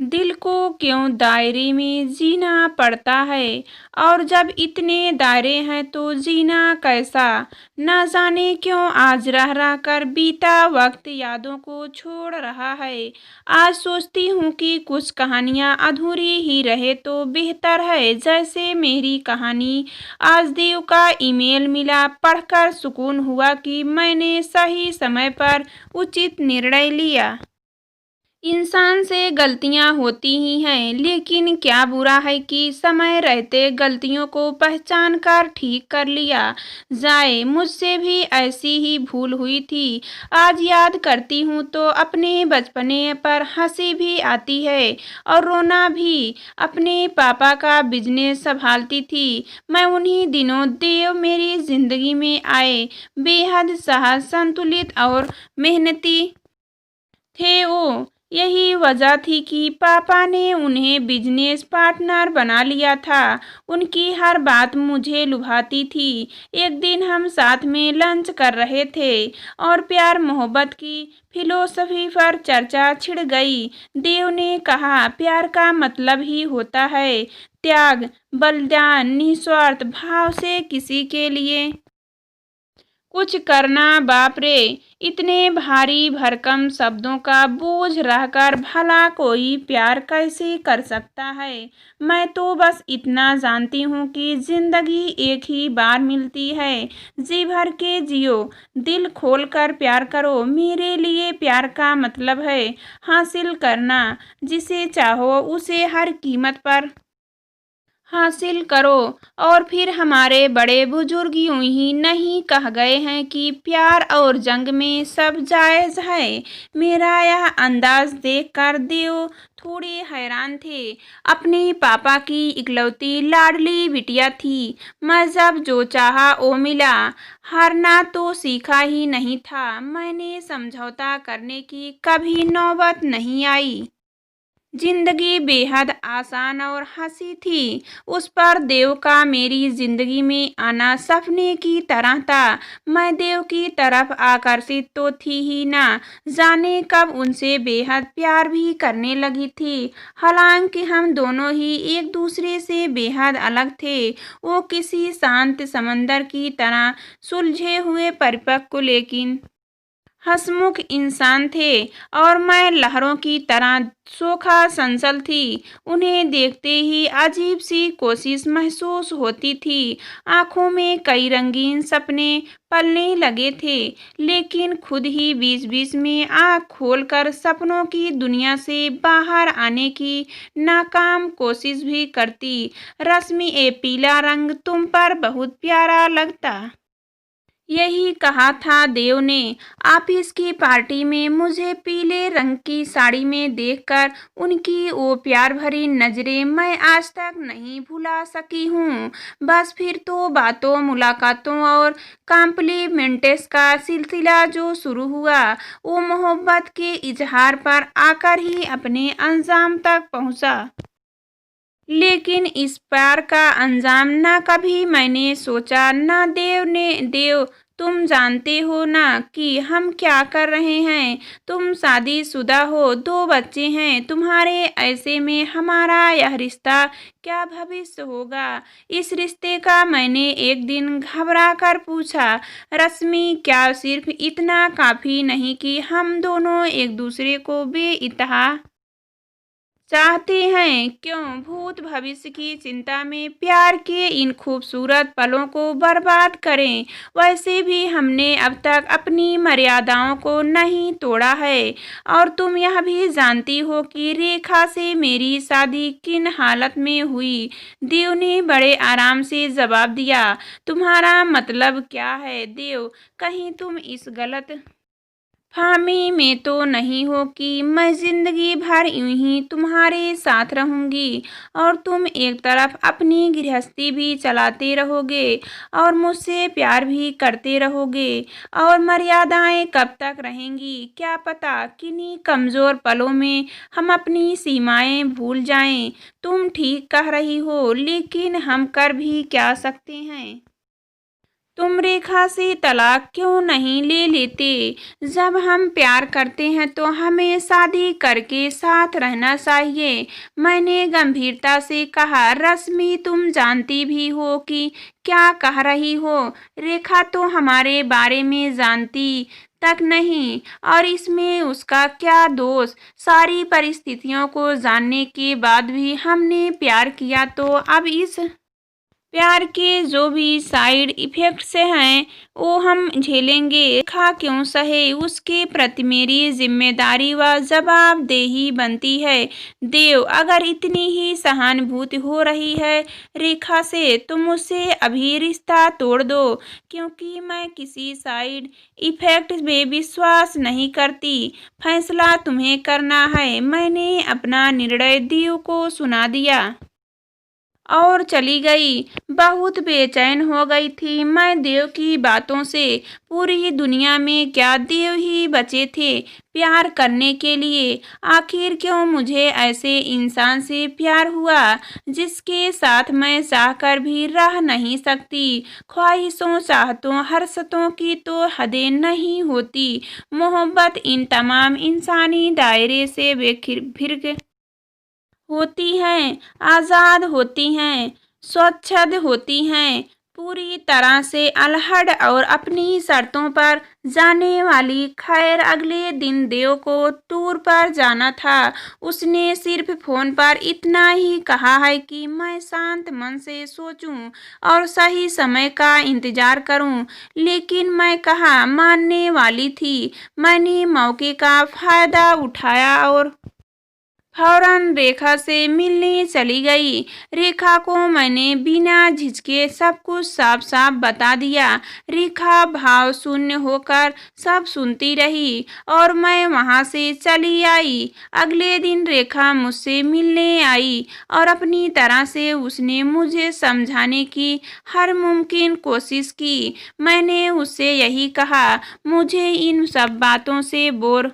दिल को क्यों दायरे में जीना पड़ता है। और जब इतने दायरे हैं तो जीना कैसा। ना जाने क्यों आज रह रह कर बीता वक्त यादों को छोड़ रहा है। आज सोचती हूँ कि कुछ कहानियाँ अधूरी ही रहे तो बेहतर है, जैसे मेरी कहानी। आज देव का ईमेल मिला, पढ़कर सुकून हुआ कि मैंने सही समय पर उचित निर्णय लिया। इंसान से गलतियां होती ही हैं, लेकिन क्या बुरा है कि समय रहते गलतियों को पहचान कर ठीक कर लिया जाए। मुझसे भी ऐसी ही भूल हुई थी। आज याद करती हूँ तो अपने बचपने पर हंसी भी आती है और रोना भी। अपने पापा का बिजनेस संभालती थी मैं उन्हीं दिनों। देव मेरी जिंदगी में आए, बेहद सहज, संतुलित और मेहनती थे वो। यही वजह थी कि पापा ने उन्हें बिजनेस पार्टनर बना लिया था। उनकी हर बात मुझे लुभाती थी। एक दिन हम साथ में लंच कर रहे थे और प्यार मोहब्बत की फिलोसफी पर चर्चा छिड़ गई। देव ने कहा, प्यार का मतलब ही होता है त्याग, बलिदान, निस्वार्थ भाव से किसी के लिए कुछ करना। बाप रे, इतने भारी भरकम शब्दों का बोझ रहकर भला कोई प्यार कैसे कर सकता है। मैं तो बस इतना जानती हूँ कि जिंदगी एक ही बार मिलती है, जी भर के जियो, दिल खोल कर प्यार करो। मेरे लिए प्यार का मतलब है हासिल करना, जिसे चाहो उसे हर कीमत पर हासिल करो। और फिर हमारे बड़े बुजुर्ग यूं ही नहीं कह गए हैं कि प्यार और जंग में सब जायज़ है। मेरा यह अंदाज देखकर देव थोड़े हैरान थे। अपने पापा की इकलौती लाडली बिटिया थी मैं, जब जो चाहा वो मिला। हारना तो सीखा ही नहीं था। मैंने समझौता करने की कभी नौबत नहीं आई। जिंदगी बेहद आसान और हंसी थी उस पर। देव का मेरी जिंदगी में आना सपने की तरह था। मैं देव की तरफ आकर्षित तो थी ही ना, जाने कब उनसे बेहद प्यार भी करने लगी थी। हालांकि हम दोनों ही एक दूसरे से बेहद अलग थे। वो किसी शांत समंदर की तरह सुलझे हुए परिपक्व लेकिन हंसमुख इंसान थे, और मैं लहरों की तरह सोखा संचल थी। उन्हें देखते ही अजीब सी कोशिश महसूस होती थी। आंखों में कई रंगीन सपने पलने लगे थे, लेकिन खुद ही बीच बीच में आंख खोलकर सपनों की दुनिया से बाहर आने की नाकाम कोशिश भी करती। रश्मि, ए पीला रंग तुम पर बहुत प्यारा लगता। यही कहा था देव ने ऑफिस की पार्टी में मुझे पीले रंग की साड़ी में देखकर। उनकी वो प्यार भरी नजरें मैं आज तक नहीं भुला सकी हूँ। बस फिर तो बातों, मुलाकातों और कॉम्प्लीमेंट्स का सिलसिला जो शुरू हुआ, वो मोहब्बत के इजहार पर आकर ही अपने अंजाम तक पहुँचा। लेकिन इस प्यार का अंजाम ना कभी मैंने सोचा, ना देव तुम जानते हो ना कि हम क्या कर रहे हैं। तुम शादीशुदा हो, दो बच्चे हैं तुम्हारे, ऐसे में हमारा यह रिश्ता क्या भविष्य होगा। इस रिश्ते का मैंने एक दिन घबरा कर पूछा, रश्मि, क्या सिर्फ इतना काफी नहीं कि हम दोनों एक दूसरे को बेइंतहा चाहते हैं। क्यों भूत भविष्य की चिंता में प्यार के इन खूबसूरत पलों को बर्बाद करें। वैसे भी हमने अब तक अपनी मर्यादाओं को नहीं तोड़ा है। और तुम यह भी जानती हो कि रेखा से मेरी शादी किन हालत में हुई। देव ने बड़े आराम से जवाब दिया, तुम्हारा मतलब क्या है देव, कहीं तुम इस गलत फाहमी में तो नहीं हो कि मैं जिंदगी भर यूं ही तुम्हारे साथ रहूंगी और तुम एक तरफ अपनी गृहस्थी भी चलाते रहोगे और मुझसे प्यार भी करते रहोगे। और मर्यादाएं कब तक रहेंगी क्या पता। किन्हीं कमजोर पलों में हम अपनी सीमाएं भूल जाएं। तुम ठीक कह रही हो, लेकिन हम कर भी क्या सकते हैं। तुम रेखा से तलाक क्यों नहीं ले लेते? जब हम प्यार करते हैं तो हमें शादी करके साथ रहना चाहिए। मैंने गंभीरता से कहा। रश्मि, तुम जानती भी हो कि क्या कह रही हो। रेखा तो हमारे बारे में जानती तक नहीं, और इसमें उसका क्या दोष? सारी परिस्थितियों को जानने के बाद भी हमने प्यार किया, तो अब इस प्यार के जो भी साइड इफेक्ट्स हैं वो हम झेलेंगे। रेखा क्यों सहे? उसके प्रति मेरी जिम्मेदारी व जवाबदेही बनती है। देव, अगर इतनी ही सहानुभूति हो रही है रेखा से तो मुझसे अभी रिश्ता तोड़ दो, क्योंकि मैं किसी साइड इफेक्ट में विश्वास नहीं करती। फैसला तुम्हें करना है। मैंने अपना निर्णय देव को सुना दिया और चली गई। बहुत बेचैन हो गई थी मैं देव की बातों से। पूरी दुनिया में क्या देव ही बचे थे प्यार करने के लिए? आखिर क्यों मुझे ऐसे इंसान से प्यार हुआ जिसके साथ मैं चाहकर भी रह नहीं सकती? ख्वाहिशों, चाहतों, हर्षतों की तो हदें नहीं होती। मोहब्बत इन तमाम इंसानी दायरे से फिर होती हैं, आज़ाद होती हैं, स्वच्छंद होती हैं, पूरी तरह से अलहड़ और अपनी शर्तों पर जाने वाली। खैर, अगले दिन देव को टूर पर जाना था। उसने सिर्फ फोन पर इतना ही कहा है कि मैं शांत मन से सोचूं और सही समय का इंतजार करूं। लेकिन मैं कहाँ मानने वाली थी। मैंने मौके का फायदा उठाया और फौरन रेखा से मिलने चली गई। रेखा को मैंने बिना झिझके सब कुछ साफ साफ बता दिया। रेखा भाव शून्य होकर सब सुनती रही और मैं वहां से चली आई। अगले दिन रेखा मुझसे मिलने आई और अपनी तरह से उसने मुझे समझाने की हर मुमकिन कोशिश की। मैंने उससे यही कहा, मुझे इन सब बातों से बोर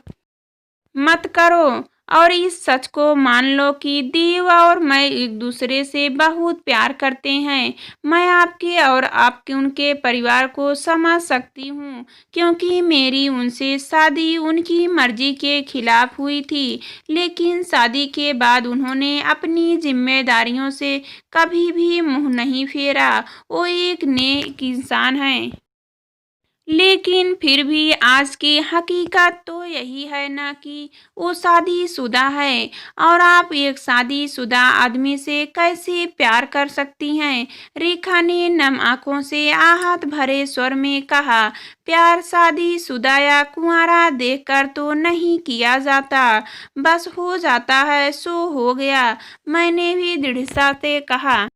मत करो और इस सच को मान लो कि देव और मैं एक दूसरे से बहुत प्यार करते हैं। मैं आपके और आपके उनके परिवार को समझ सकती हूँ, क्योंकि मेरी उनसे शादी उनकी मर्जी के खिलाफ हुई थी। लेकिन शादी के बाद उन्होंने अपनी जिम्मेदारियों से कभी भी मुंह नहीं फेरा। वो एक नेक इंसान है। लेकिन फिर भी आज की हकीकत तो यही है ना कि वो शादीशुदा है, और आप एक शादीशुदा आदमी से कैसे प्यार कर सकती हैं? रेखा ने नम आंखों से आहत भरे स्वर में कहा, प्यार शादीशुदा या कुंवारा देखकर तो नहीं किया जाता, बस हो जाता है सो हो गया। मैंने भी दृढ़ता से कहा,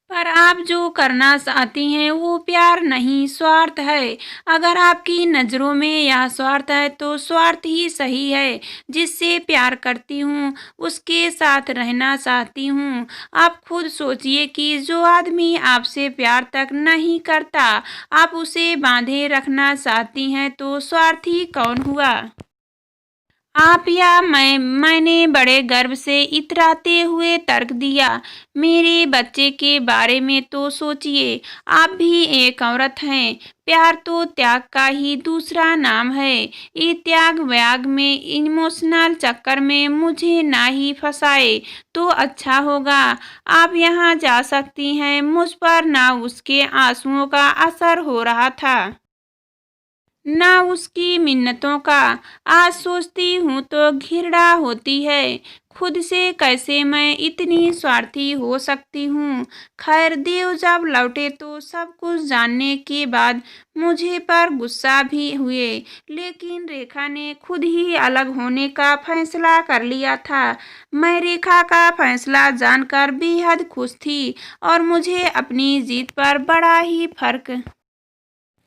पर आप जो करना चाहती हैं वो प्यार नहीं, स्वार्थ है। अगर आपकी नज़रों में यह स्वार्थ है तो स्वार्थ ही सही है। जिससे प्यार करती हूँ उसके साथ रहना चाहती हूँ। आप खुद सोचिए कि जो आदमी आपसे प्यार तक नहीं करता आप उसे बांधे रखना चाहती हैं, तो स्वार्थी कौन हुआ? आप या मैंने बड़े गर्व से इतराते हुए तर्क दिया। मेरे बच्चे के बारे में तो सोचिए। आप भी एक औरत हैं। प्यार तो त्याग का ही दूसरा नाम है। ये त्याग व्याग में इमोशनल चक्कर में मुझे ना ही फंसाए तो अच्छा होगा। आप यहाँ जा सकती हैं। मुझ पर ना उसके आंसुओं का असर हो रहा था ना उसकी मिन्नतों का। आज सोचती हूँ तो घृणा होती है। खुद से कैसे मैं इतनी स्वार्थी हो सकती हूँ। खैर, देव जब लौटे तो सब कुछ जानने के बाद मुझे पर गुस्सा भी हुए। लेकिन रेखा ने खुद ही अलग होने का फैसला कर लिया था। मैं रेखा का फैसला जानकर बेहद खुश थी और मुझे अपनी जीत पर बड़ा ही फर्क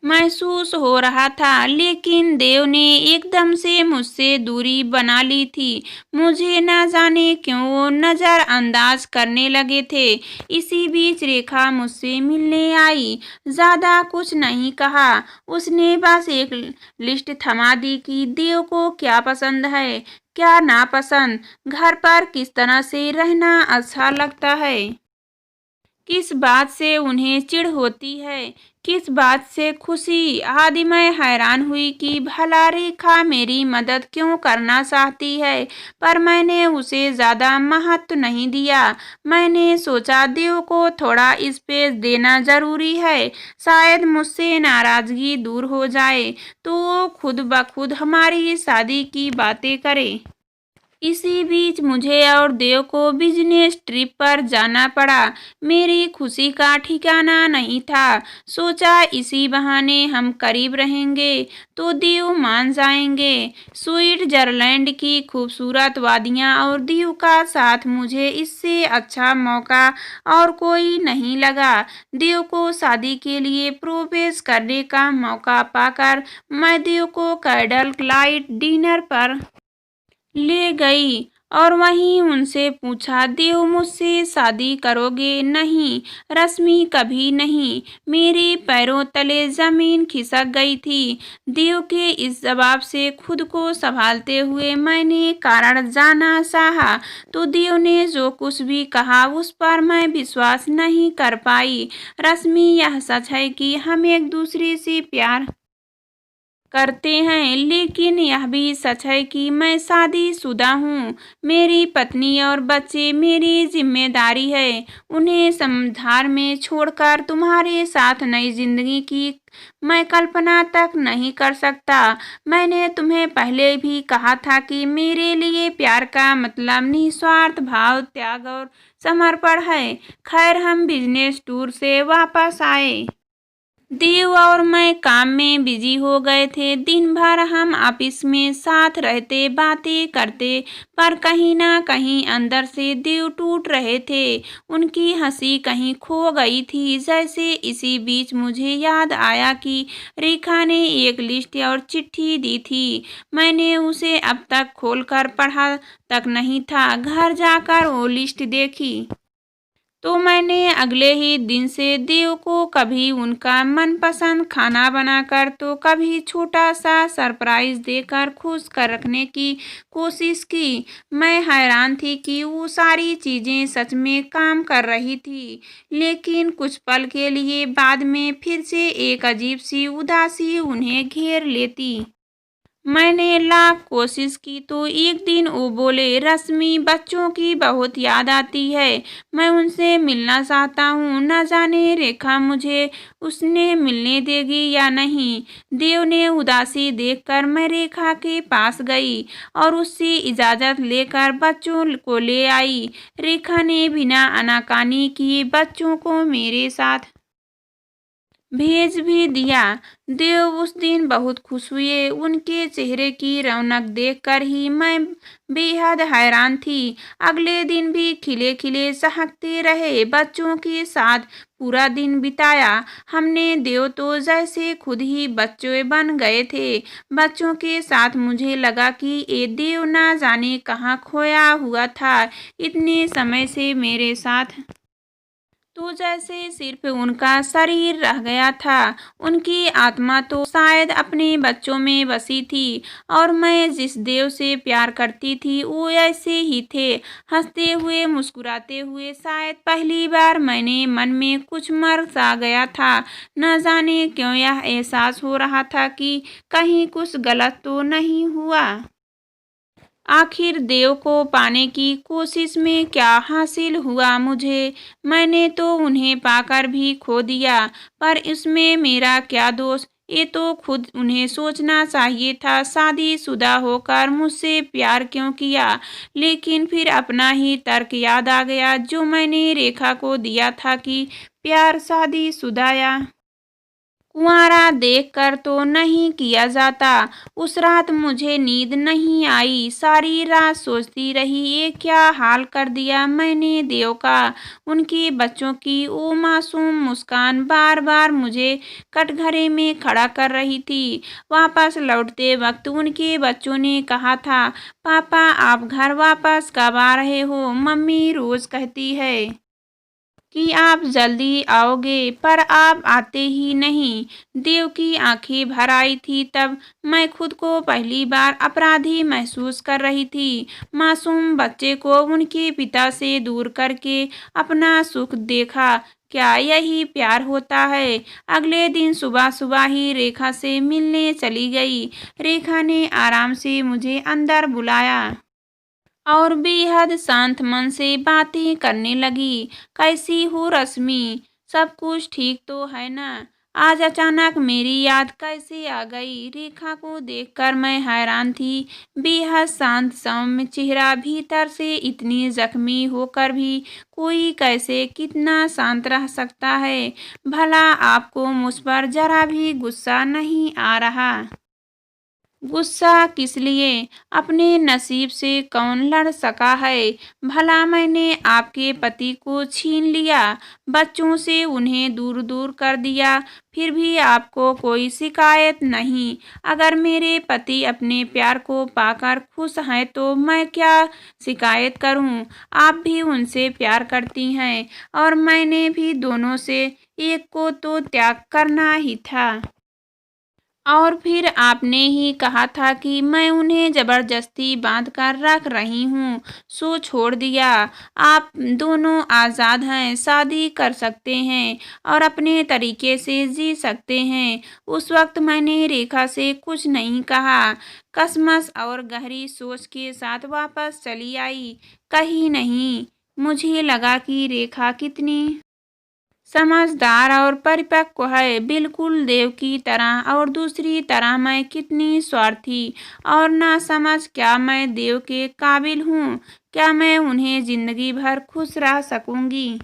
महसूस हो रहा था। लेकिन देव ने एकदम से मुझसे दूरी बना ली थी। मुझे न जाने क्यों वो नज़रअंदाज करने लगे थे। इसी बीच रेखा मुझसे मिलने आई। ज़्यादा कुछ नहीं कहा। उसने बस एक लिस्ट थमा दी कि देव को क्या पसंद है, क्या नापसंद, घर पर किस तरह से रहना अच्छा लगता है, किस बात से उन्हें चिढ़ होती है, किस बात से खुशी? आदि मैं हैरान हुई कि भला रेखा मेरी मदद क्यों करना चाहती है, पर मैंने उसे ज़्यादा महत्व नहीं दिया। मैंने सोचा देव को थोड़ा स्पेस देना ज़रूरी है, शायद मुझसे नाराज़गी दूर हो जाए, तो वो खुद ब खुद हमारी शादी की बातें करे। इसी बीच मुझे और देव को बिजनेस ट्रिप पर जाना पड़ा। मेरी खुशी का ठिकाना नहीं था। सोचा इसी बहाने हम करीब रहेंगे तो देव मान जाएंगे। स्विट्जरलैंड की खूबसूरत वादियां और देव का साथ, मुझे इससे अच्छा मौका और कोई नहीं लगा। देव को शादी के लिए प्रोपोज करने का मौका पाकर मैं देव को कैंडल लाइट डिनर पर ले गई और वहीं उनसे पूछा, देव मुझसे शादी करोगे? नहीं रश्मि, कभी नहीं। मेरे पैरों तले जमीन खिसक गई थी। देव के इस जवाब से खुद को संभालते हुए मैंने कारण जानना चाहा, तो देव ने जो कुछ भी कहा उस पर मैं विश्वास नहीं कर पाई। रश्मि, यह सच है कि हम एक दूसरे से प्यार करते हैं, लेकिन यह भी सच है कि मैं शादीशुदा हूँ। मेरी पत्नी और बच्चे मेरी जिम्मेदारी है। उन्हें समझदार में छोड़कर तुम्हारे साथ नई जिंदगी की मैं कल्पना तक नहीं कर सकता। मैंने तुम्हें पहले भी कहा था कि मेरे लिए प्यार का मतलब निस्वार्थ भाव, त्याग और समर्पण है। खैर, हम बिजनेस टूर से वापस आए। देव और मैं काम में बिजी हो गए थे। दिन भर हम ऑफिस में साथ रहते, बातें करते, पर कहीं ना कहीं अंदर से देव टूट रहे थे। उनकी हंसी कहीं खो गई थी। जैसे इसी बीच मुझे याद आया कि रेखा ने एक लिस्ट और चिट्ठी दी थी। मैंने उसे अब तक खोलकर पढ़ा तक नहीं था। घर जाकर वो लिस्ट देखी तो मैंने अगले ही दिन से देव को कभी उनका मनपसंद खाना बनाकर, तो कभी छोटा सा सरप्राइज देकर खुश कर रखने की कोशिश की। मैं हैरान थी कि वो सारी चीजें सच में काम कर रही थी, लेकिन कुछ पल के लिए बाद में फिर से एक अजीब सी उदासी उन्हें घेर लेती। मैंने लाख कोशिश की तो एक दिन वो बोले, रश्मि, बच्चों की बहुत याद आती है, मैं उनसे मिलना चाहता हूँ। न जाने रेखा मुझे उसने मिलने देगी या नहीं। देव ने उदासी देखकर मैं रेखा के पास गई और उससे इजाज़त लेकर बच्चों को ले आई। रेखा ने बिना आनाकानी किए बच्चों को मेरे साथ भेज भी दिया। देव उस दिन बहुत खुश हुए। उनके चेहरे की रौनक देखकर ही मैं बेहद हैरान थी। अगले दिन भी खिले खिले चहकते रहे। बच्चों के साथ पूरा दिन बिताया हमने। देव तो जैसे खुद ही बच्चे बन गए थे। बच्चों के साथ मुझे लगा कि ये देव ना जाने कहाँ खोया हुआ था इतने समय से मेरे साथ। तो जैसे सिर्फ उनका शरीर रह गया था, उनकी आत्मा तो शायद अपने बच्चों में बसी थी। और मैं जिस देव से प्यार करती थी वो ऐसे ही थे, हंसते हुए, मुस्कुराते हुए। शायद पहली बार मैंने मन में कुछ मर सा गया था। न जाने क्यों यह एहसास हो रहा था कि कहीं कुछ गलत तो नहीं हुआ। आखिर देव को पाने की कोशिश में क्या हासिल हुआ मुझे? मैंने तो उन्हें पाकर भी खो दिया, पर इसमें मेरा क्या दोष? ये तो खुद उन्हें सोचना चाहिए था, शादीशुदा होकर मुझसे प्यार क्यों किया। लेकिन फिर अपना ही तर्क याद आ गया जो मैंने रेखा को दिया था कि प्यार शादीशुदा या कुंवारा देखकर तो नहीं किया जाता। उस रात मुझे नींद नहीं आई। सारी रात सोचती रही, ये क्या हाल कर दिया मैंने देव का। उनके बच्चों की वो मासूम मुस्कान बार बार मुझे कटघरे में खड़ा कर रही थी। वापस लौटते वक्त उनके बच्चों ने कहा था, पापा आप घर वापस कब आ रहे हो? मम्मी रोज कहती है कि आप जल्दी आओगे, पर आप आते ही नहीं। देव की आंखें भर आई थी। तब मैं खुद को पहली बार अपराधी महसूस कर रही थी। मासूम बच्चे को उनके पिता से दूर करके अपना सुख देखा। क्या यही प्यार होता है? अगले दिन सुबह सुबह ही रेखा से मिलने चली गई। रेखा ने आराम से मुझे अंदर बुलाया और बेहद शांत मन से बातें करने लगी। कैसी हो रश्मि? सब कुछ ठीक तो है ना? आज अचानक मेरी याद कैसे आ गई? रेखा को देखकर मैं हैरान थी। बेहद शांत सौम्य चेहरा, भीतर से इतनी जख्मी होकर भी कोई कैसे कितना शांत रह सकता है? भला आपको मुझ पर जरा भी गुस्सा नहीं आ रहा? गुस्सा किस लिए? अपने नसीब से कौन लड़ सका है? भला मैंने आपके पति को छीन लिया, बच्चों से उन्हें दूर दूर कर दिया, फिर भी आपको कोई शिकायत नहीं। अगर मेरे पति अपने प्यार को पाकर खुश हैं तो मैं क्या शिकायत करूं? आप भी उनसे प्यार करती हैं और मैंने भी दोनों से एक को तो त्याग करना ही था। और फिर आपने ही कहा था कि मैं उन्हें जबरदस्ती बांध कर रख रही हूँ, सो छोड़ दिया। आप दोनों आज़ाद हैं, शादी कर सकते हैं और अपने तरीके से जी सकते हैं। उस वक्त मैंने रेखा से कुछ नहीं कहा। कसमस और गहरी सोच के साथ वापस चली आई। कहीं नहीं। मुझे लगा कि रेखा कितनी समझदार और परिपक्व है, बिल्कुल देव की तरह, और दूसरी तरह मैं कितनी स्वार्थी और नासमझ। क्या मैं देव के काबिल हूँ? क्या मैं उन्हें जिंदगी भर खुश रह सकूंगी?